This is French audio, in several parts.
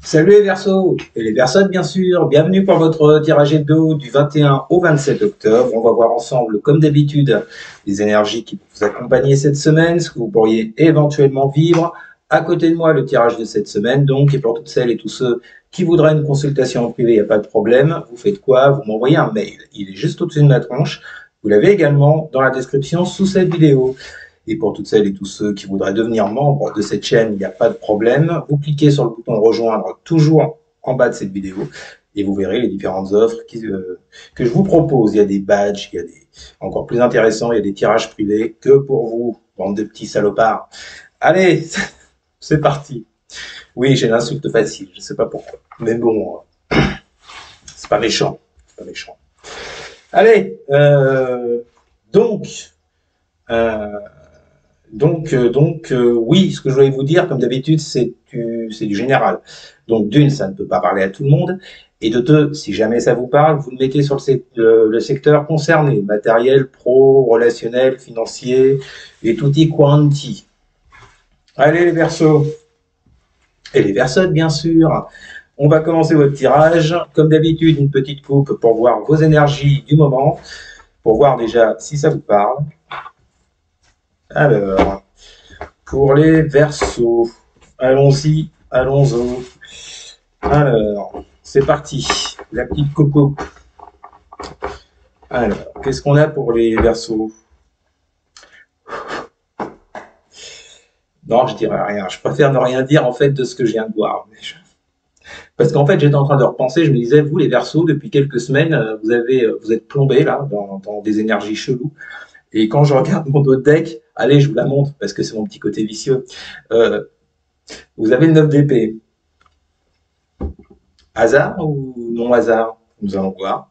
Salut les Verseaux et les Verseaux bien sûr, bienvenue pour votre tirage hebdo du 21 au 27 octobre. On va voir ensemble, comme d'habitude, les énergies qui vous accompagnent cette semaine, ce que vous pourriez éventuellement vivre. À côté de moi, le tirage de cette semaine, donc, et pour toutes celles et tous ceux qui voudraient une consultation en privé, il n'y a pas de problème. Vous faites quoi? Vous m'envoyez un mail. Il est juste au-dessus de ma tronche. Vous l'avez également dans la description sous cette vidéo. Et pour toutes celles et tous ceux qui voudraient devenir membres de cette chaîne, il n'y a pas de problème. Vous cliquez sur le bouton rejoindre toujours en bas de cette vidéo et vous verrez les différentes offres que je vous propose. Il y a des badges, il y a des encore plus intéressants, il y a des tirages privés que pour vous, bande de petits salopards. Allez, c'est parti. Oui, j'ai l'insulte facile, je ne sais pas pourquoi. Mais bon, c'est pas méchant. C'est pas méchant. Allez, donc, oui, ce que je voulais vous dire, comme d'habitude, c'est du général. Donc, d'une, ça ne peut pas parler à tout le monde. Et de deux, si jamais ça vous parle, vous le mettez sur le secteur concerné, matériel, pro, relationnel, financier, et tutti quanti. Allez, les Verseaux. Et les Verseaux, bien sûr. On va commencer votre tirage. Comme d'habitude, une petite coupe pour voir vos énergies du moment, pour voir déjà si ça vous parle. Alors, pour les Verseaux, allons-y, allons-y. Alors, c'est parti, la petite coco. Alors, qu'est-ce qu'on a pour les Verseaux? Non, je dirais rien. Je préfère ne rien dire en fait de ce que je viens de voir. Parce qu'en fait, j'étais en train de repenser. Je me disais, vous les Verseaux, depuis quelques semaines, vous êtes plombés là dans des énergies cheloues. Et quand je regarde mon autre deck, allez, je vous la montre parce que c'est mon petit côté vicieux. Vous avez le 9 d'épée. Hasard ou non hasard? Nous allons voir.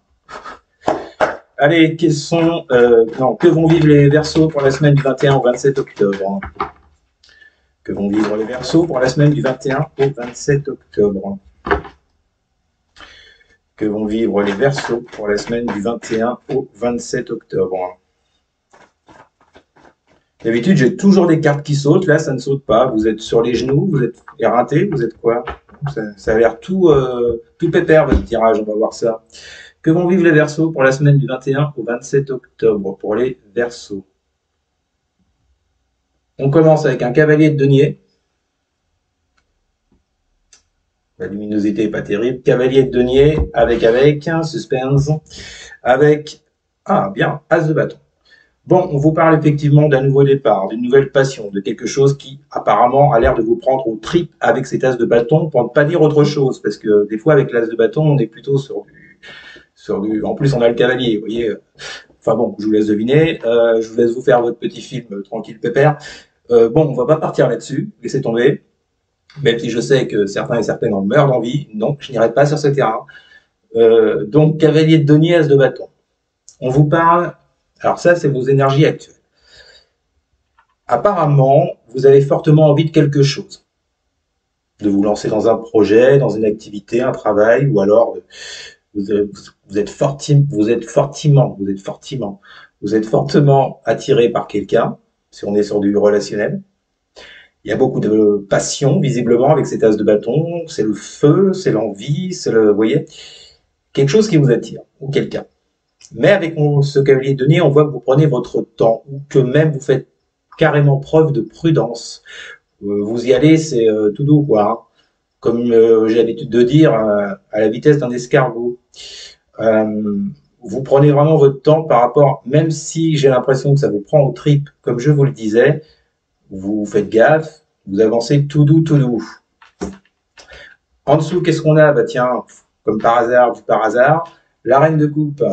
Allez, que vont vivre les Verseaux pour la semaine du 21 au 27 octobre? Que vont vivre les Verseaux pour la semaine du 21 au 27 octobre? Que vont vivre les Verseaux pour la semaine du 21 au 27 octobre? D'habitude, j'ai toujours des cartes qui sautent. Là, ça ne saute pas. Vous êtes sur les genoux, vous êtes éreinté, vous êtes quoi? Ça a l'air tout pépère, votre tirage. On va voir ça. Que vont vivre les Verseaux pour la semaine du 21 au 27 octobre pour les Verseaux? On commence avec un cavalier de denier. La luminosité n'est pas terrible. Cavalier de denier avec, suspense, avec, bien, as de bâton. Bon, on vous parle effectivement d'un nouveau départ, d'une nouvelle passion, de quelque chose qui apparemment a l'air de vous prendre aux tripes avec cet as de bâton, pour ne pas dire autre chose, parce que des fois avec l'as de bâton, on est plutôt sur du... En plus, on a le cavalier, vous voyez. Enfin bon, je vous laisse deviner, je vous laisse vous faire votre petit film tranquille pépère. Bon, on va pas partir là-dessus, laissez tomber, même si je sais que certains et certaines en meurent d'envie. Non, je n'irai pas sur ce terrain. Donc, cavalier de denier, as de bâton. On vous parle... Alors ça, c'est vos énergies actuelles. Apparemment, vous avez fortement envie de quelque chose. De vous lancer dans un projet, dans une activité, un travail, ou alors vous êtes fortement attiré par quelqu'un, si on est sur du relationnel. Il y a beaucoup de passion, visiblement, avec cet as de bâton. C'est le feu, c'est l'envie, c'est le... Vous voyez, quelque chose qui vous attire, ou quelqu'un. Mais avec ce cavalier de denier, on voit que vous prenez votre temps, ou que même vous faites carrément preuve de prudence. Vous y allez, c'est tout doux, quoi. Hein. Comme j'ai l'habitude de dire, à la vitesse d'un escargot. Vous prenez vraiment votre temps par rapport, même si j'ai l'impression que ça vous prend aux tripes, comme je vous le disais, vous faites gaffe, vous avancez tout doux, tout doux. En dessous, qu'est-ce qu'on a? Bah tiens, comme par hasard, la reine de coupe.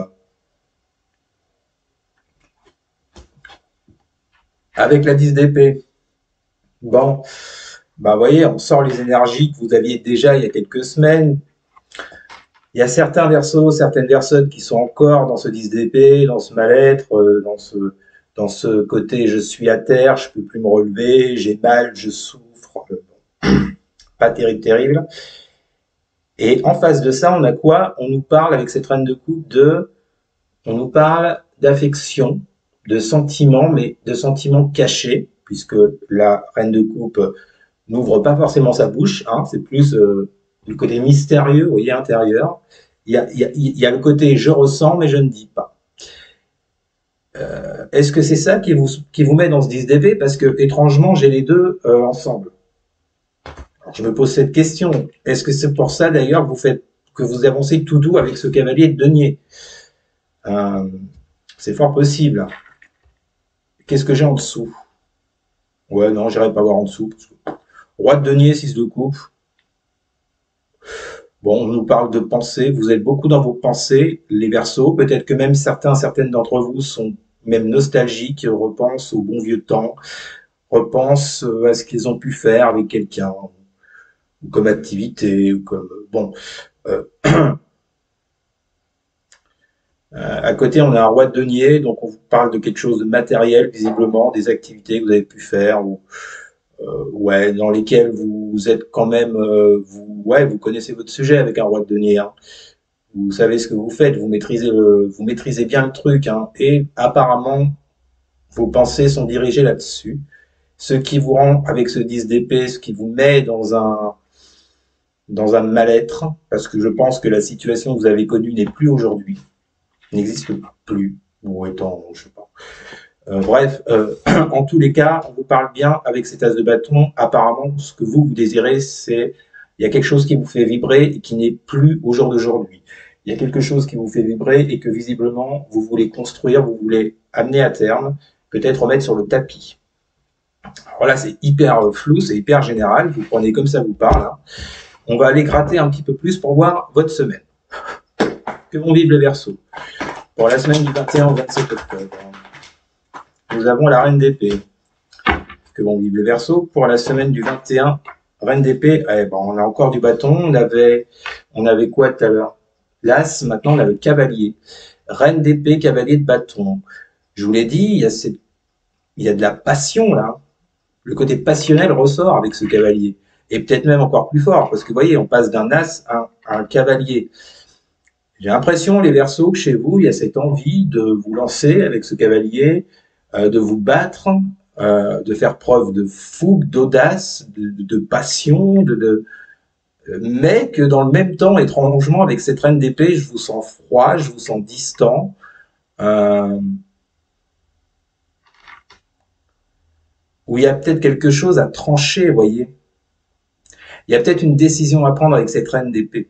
Avec la 10 d'épée. Bon, bah voyez, on sort les énergies que vous aviez déjà il y a quelques semaines. Il y a certains Verseaux, certaines personnes qui sont encore dans ce 10 d'épée, dans ce mal-être, dans ce côté je suis à terre, je peux plus me relever, j'ai mal, je souffre. Pas terrible, terrible. Et en face de ça, on a quoi? On nous parle avec cette reine de coupe on nous parle d'affection, de sentiments, mais de sentiments cachés, puisque la reine de coupe n'ouvre pas forcément sa bouche, hein, c'est plus le côté mystérieux, vous voyez, intérieur. Il y a le côté je ressens, mais je ne dis pas. Est-ce que c'est ça qui vous met dans ce 10DP? Parce que, étrangement, j'ai les deux ensemble. Alors, je me pose cette question. Est-ce que c'est pour ça, d'ailleurs, que vous avancez tout doux avec ce cavalier de denier? C'est fort possible. Qu'est-ce que j'ai en dessous? Ouais, non, j'irai pas voir en dessous. Parce que... Roi de denier, 6 de coupe. Bon, on nous parle de pensée. Vous êtes beaucoup dans vos pensées, les Verseaux. Peut-être que même certaines d'entre vous sont même nostalgiques, repensent au bon vieux temps, repensent à ce qu'ils ont pu faire avec quelqu'un, ou comme activité, ou comme... Bon. À côté, on a un roi de denier, donc on vous parle de quelque chose de matériel, visiblement, des activités que vous avez pu faire, ou ouais, dans lesquelles vous êtes quand même, vous connaissez votre sujet avec un roi de denier. Hein. Vous savez ce que vous faites, vous maîtrisez bien le truc, hein, et apparemment, vos pensées sont dirigées là-dessus. Ce qui vous rend, avec ce 10 d'épée, ce qui vous met dans un mal-être, parce que je pense que la situation que vous avez connue n'est plus aujourd'hui, n'existe plus, ou étant, je sais pas. Bref, en tous les cas, on vous parle bien avec cet as de bâton. Apparemment, ce que vous désirez, c'est il y a quelque chose qui vous fait vibrer et qui n'est plus au jour d'aujourd'hui. Il y a quelque chose qui vous fait vibrer et que visiblement, vous voulez construire, vous voulez amener à terme, peut-être remettre sur le tapis. Alors là, c'est hyper flou, c'est hyper général. Vous prenez comme ça vous parle. Hein. On va aller gratter un petit peu plus pour voir votre semaine. Que vont vivre les Verseaux pour la semaine du 21 au 27 octobre. Nous avons la reine d'épée. Que vont vivre les Verseaux pour la semaine du 21. Reine d'épée, eh ben, on a encore du bâton. On avait quoi tout à l'heure? L'as, maintenant on a le cavalier. Reine d'épée, cavalier de bâton. Je vous l'ai dit, il y a de la passion là. Le côté passionnel ressort avec ce cavalier. Et peut-être même encore plus fort, parce que vous voyez, on passe d'un as à un cavalier. J'ai l'impression, les Verseaux, que chez vous, il y a cette envie de vous lancer avec ce cavalier, de vous battre, de faire preuve de fougue, d'audace, de passion, mais que dans le même temps, étrangement, avec cette reine d'épée, je vous sens froid, je vous sens distant. Où il y a peut-être quelque chose à trancher, vous voyez. Il y a peut-être une décision à prendre avec cette reine d'épée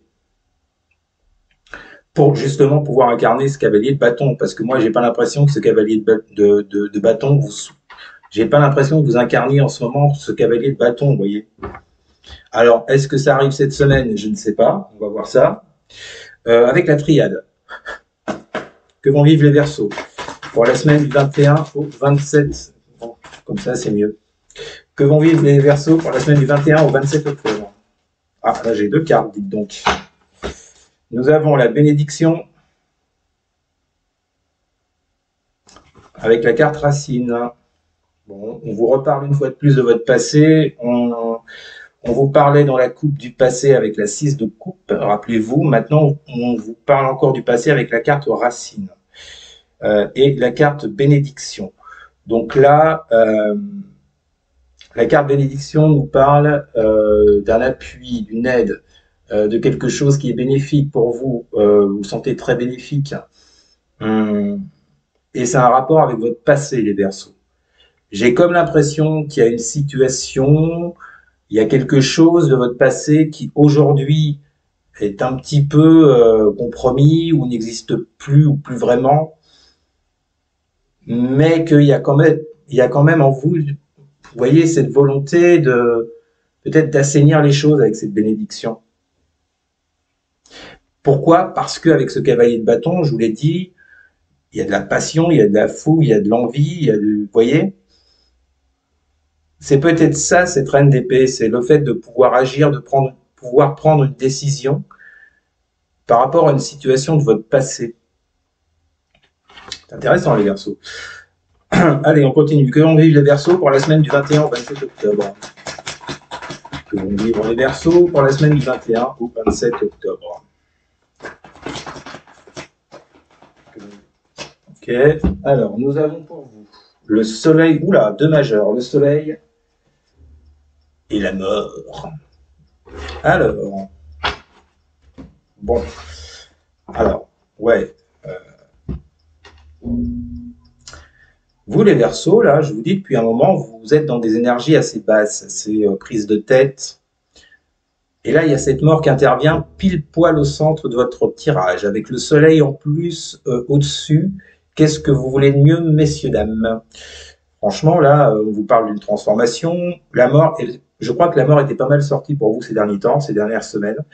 pour justement pouvoir incarner ce cavalier de bâton. Parce que moi, j'ai pas l'impression que ce cavalier de bâton, j'ai pas l'impression que vous incarniez en ce moment ce cavalier de bâton, vous voyez. Alors, est-ce que ça arrive cette semaine? Je ne sais pas. On va voir ça. Avec la triade. Que vont vivre les Verseaux pour la semaine du 21 au 27. Bon, comme ça, c'est mieux. Que vont vivre les Verseaux pour la semaine du 21 au 27 octobre. Ah, là, j'ai deux cartes, dites donc. Nous avons la bénédiction avec la carte racine. Bon, on vous reparle une fois de plus de votre passé. On vous parlait dans la coupe du passé avec la 6 de coupe. Rappelez-vous, maintenant, on vous parle encore du passé avec la carte racine et la carte bénédiction. Donc là, la carte bénédiction nous parle d'un appui, d'une aide, de quelque chose qui est bénéfique pour vous. Vous vous sentez très bénéfique. Et c'est un rapport avec votre passé, les Verseaux. J'ai comme l'impression qu'il y a une situation, il y a quelque chose de votre passé qui aujourd'hui est un petit peu compromis ou n'existe plus ou plus vraiment, mais qu'il y a quand même en vous, vous voyez, cette volonté de peut-être d'assainir les choses avec cette bénédiction. Pourquoi? Parce qu'avec ce cavalier de bâton, je vous l'ai dit, il y a de la passion, il y a de la fougue, il y a de l'envie, il y a vous voyez? C'est peut-être ça, cette reine d'épée, c'est le fait de pouvoir agir, pouvoir prendre une décision par rapport à une situation de votre passé. C'est intéressant, les Verseaux. Allez, on continue. Que vont vivre les Verseaux pour la semaine du 21 au 27 octobre? Que vont vivre les Verseaux pour la semaine du 21 au 27 octobre? Ok, alors nous avons pour vous le soleil, oula, deux majeurs, le soleil et la mort. Alors, Bon, alors, ouais. Vous, les Verseaux, là, je vous dis depuis un moment, vous êtes dans des énergies assez basses, assez prises de tête. Et là, il y a cette mort qui intervient pile poil au centre de votre tirage, avec le soleil en plus au-dessus. Qu'est-ce que vous voulez de mieux, messieurs, dames? Franchement, là, on vous parle d'une transformation. La mort, je crois que la mort était pas mal sortie pour vous ces derniers temps, ces dernières semaines.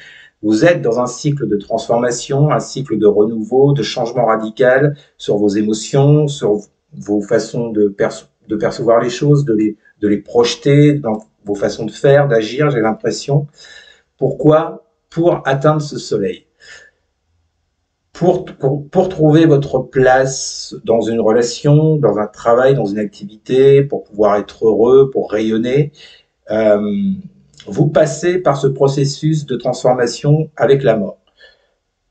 Vous êtes dans un cycle de transformation, un cycle de renouveau, de changement radical sur vos émotions, sur vos façons de percevoir les choses, de les projeter dans vos façons de faire, d'agir, j'ai l'impression. Pourquoi? Pour atteindre ce soleil. Pour trouver votre place dans une relation, dans un travail, dans une activité, pour pouvoir être heureux, pour rayonner, euh, vous passez par ce processus de transformation avec la mort.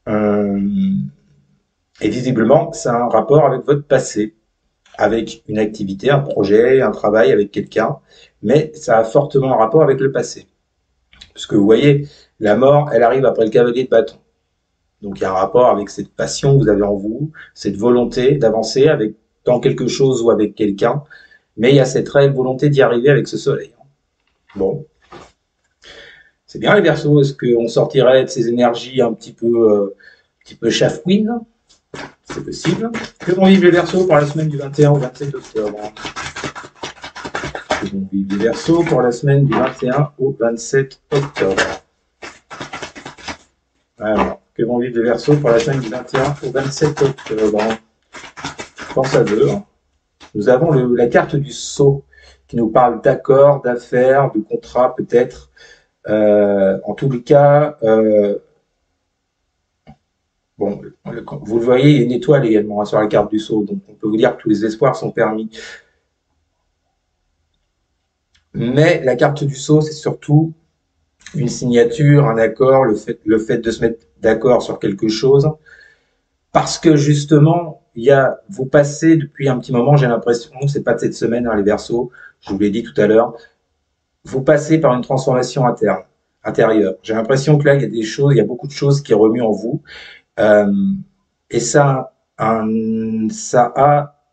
Euh, et visiblement, ça a un rapport avec votre passé, avec une activité, un projet, un travail avec quelqu'un, mais ça a fortement un rapport avec le passé. Parce que vous voyez, la mort, elle arrive après le cavalier de bâton. Donc il y a un rapport avec cette passion que vous avez en vous, cette volonté d'avancer avec dans quelque chose ou avec quelqu'un, mais il y a cette réelle volonté d'y arriver avec ce soleil. Bon, c'est bien les Verseaux. Est-ce qu'on sortirait de ces énergies un petit peu chafouines? C'est possible. Que vont vivre les Verseaux pour la semaine du 21 au 27 octobre? Que vont vivre les Verseaux pour la semaine du 21 au 27 octobre? Alors, que vont vivre les Verseaux pour la semaine du 21 au 27 octobre? Pense à deux. Nous avons la carte du sceau qui nous parle d'accords, d'affaires, de contrats peut-être. En tous les cas, bon, vous le voyez, il y a une étoile également sur la carte du sceau, donc on peut vous dire que tous les espoirs sont permis. Mais la carte du sceau, c'est surtout une signature, un accord, le fait de se mettre d'accord sur quelque chose, parce que justement, vous passez depuis un petit moment, j'ai l'impression, c'est pas de cette semaine, hein, les Verseaux, je vous l'ai dit tout à l'heure, vous passez par une transformation intérieure. J'ai l'impression que là, il y a des choses, il y a beaucoup de choses qui remuent en vous, euh, et ça a un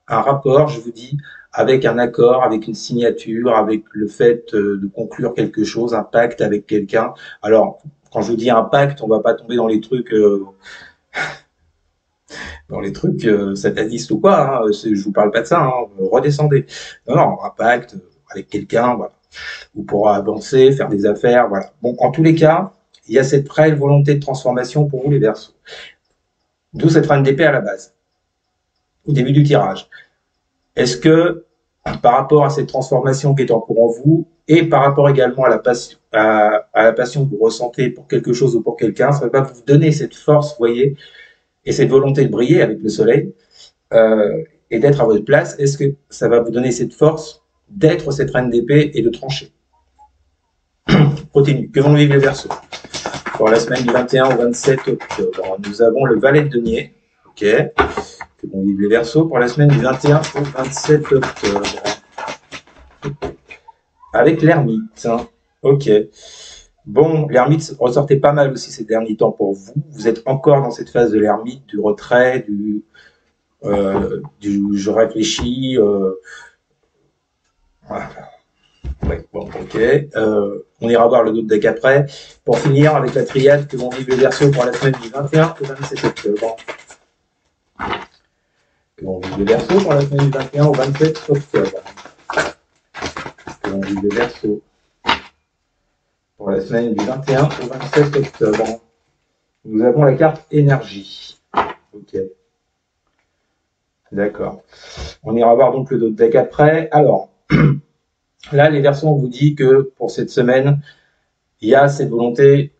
rapport, je vous dis, avec un accord, avec une signature, avec le fait de conclure quelque chose, un pacte avec quelqu'un. Alors, quand je vous dis un pacte, on va pas tomber dans les trucs satanistes ou quoi. Hein. Je vous parle pas de ça. Hein. Redescendez. Non, non, un pacte avec quelqu'un, voilà, ou pour avancer, faire des affaires, voilà. Bon, en tous les cas, il y a cette réelle volonté de transformation pour vous les Verseaux. D'où cette reine d'épée à la base, au début du tirage. Est-ce que par rapport à cette transformation qui est en cours en vous, et par rapport également à la passion que vous ressentez pour quelque chose ou pour quelqu'un, ça va vous donner cette force, vous voyez, et cette volonté de briller avec le soleil, et d'être à votre place, est-ce que ça va vous donner cette force d'être cette reine d'épée et de trancher? Continue. Que vont vivre les Verseaux pour la semaine du 21 au 27 octobre? Nous avons le valet de denier. Ok. Que vont vivre les Verseaux pour la semaine du 21 au 27 octobre? Avec l'ermite. Hein. Ok. Bon, l'ermite ressortait pas mal aussi ces derniers temps pour vous. Vous êtes encore dans cette phase de l'ermite, du retrait, du je réfléchis. Voilà. Ouais, bon, ok. On ira voir le d'autres deck après. Pour finir avec la triade que vont vivre les Verseaux pour la semaine du 21 au 27 octobre. Que vont vivre les Verseaux pour la semaine du 21 au 27 octobre. Que vont vivre les Verseaux pour la semaine du 21 au 27 octobre. Nous avons la carte énergie. Ok. D'accord. On ira voir donc le d'autres deck après. Alors. Là, les Verseaux, on vous dit que pour cette semaine, il y a cette volonté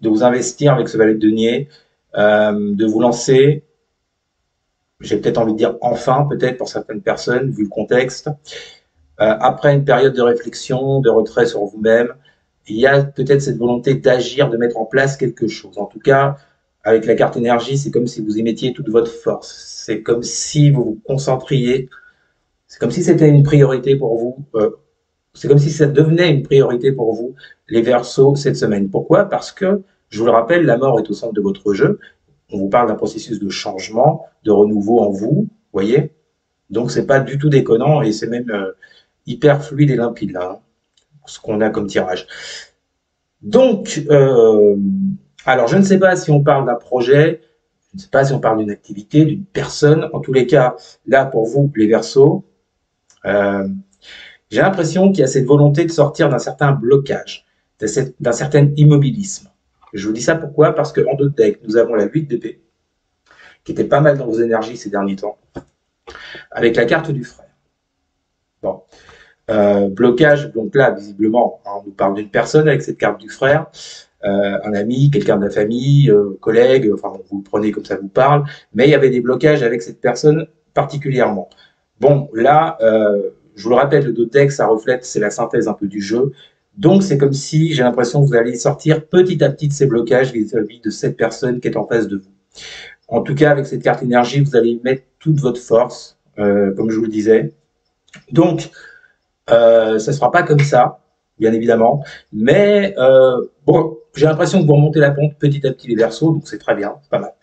de vous investir avec ce valet de denier, de vous lancer. J'ai peut-être envie de dire enfin, peut-être pour certaines personnes, vu le contexte. Après une période de réflexion, de retrait sur vous-même, il y a peut-être cette volonté d'agir, de mettre en place quelque chose. En tout cas, avec la carte énergie, c'est comme si vous y mettiez toute votre force. C'est comme si vous vous concentriez. C'est comme si c'était une priorité pour vous. C'est comme si ça devenait une priorité pour vous, les Verseaux, cette semaine. Pourquoi? Parce que Je vous le rappelle, la mort est au centre de votre jeu. On vous parle d'un processus de changement, de renouveau en vous, voyez. Donc c'est pas du tout déconnant et c'est même hyper fluide et limpide là, hein, ce qu'on a comme tirage. Donc, alors je ne sais pas si on parle d'un projet, je ne sais pas si on parle d'une activité, d'une personne. En tous les cas, là pour vous, les Verseaux, euh, j'ai l'impression qu'il y a cette volonté de sortir d'un certain blocage, d'un certain immobilisme. Je vous dis ça pourquoi? Parce qu'en deux decks, nous avons la 8 d'épée, qui était pas mal dans vos énergies ces derniers temps, avec la carte du frère. Bon. Blocage, donc là, visiblement, on nous parle d'une personne avec cette carte du frère, un ami, quelqu'un de la famille, collègue, enfin, vous le prenez comme ça vous parle, mais il y avait des blocages avec cette personne particulièrement. Bon, là, je vous le rappelle, le Dodex, ça reflète, c'est la synthèse un peu du jeu. Donc, c'est comme si j'ai l'impression que vous allez sortir petit à petit de ces blocages vis-à-vis de cette personne qui est en face de vous. En tout cas, avec cette carte énergie, vous allez mettre toute votre force, comme je vous le disais. Donc, ça ne sera pas comme ça, bien évidemment, mais bon, j'ai l'impression que vous remontez la pente petit à petit les Verseaux, donc c'est très bien, c'est pas mal.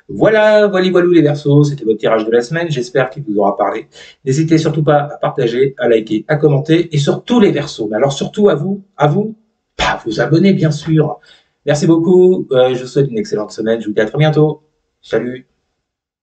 Voilà, voilà les Verseaux, c'était votre tirage de la semaine, j'espère qu'il vous aura parlé. N'hésitez surtout pas à partager, à liker, à commenter, et surtout les Verseaux. Mais alors surtout à vous, à vous abonner bien sûr. Merci beaucoup, je vous souhaite une excellente semaine, je vous dis à très bientôt. Salut.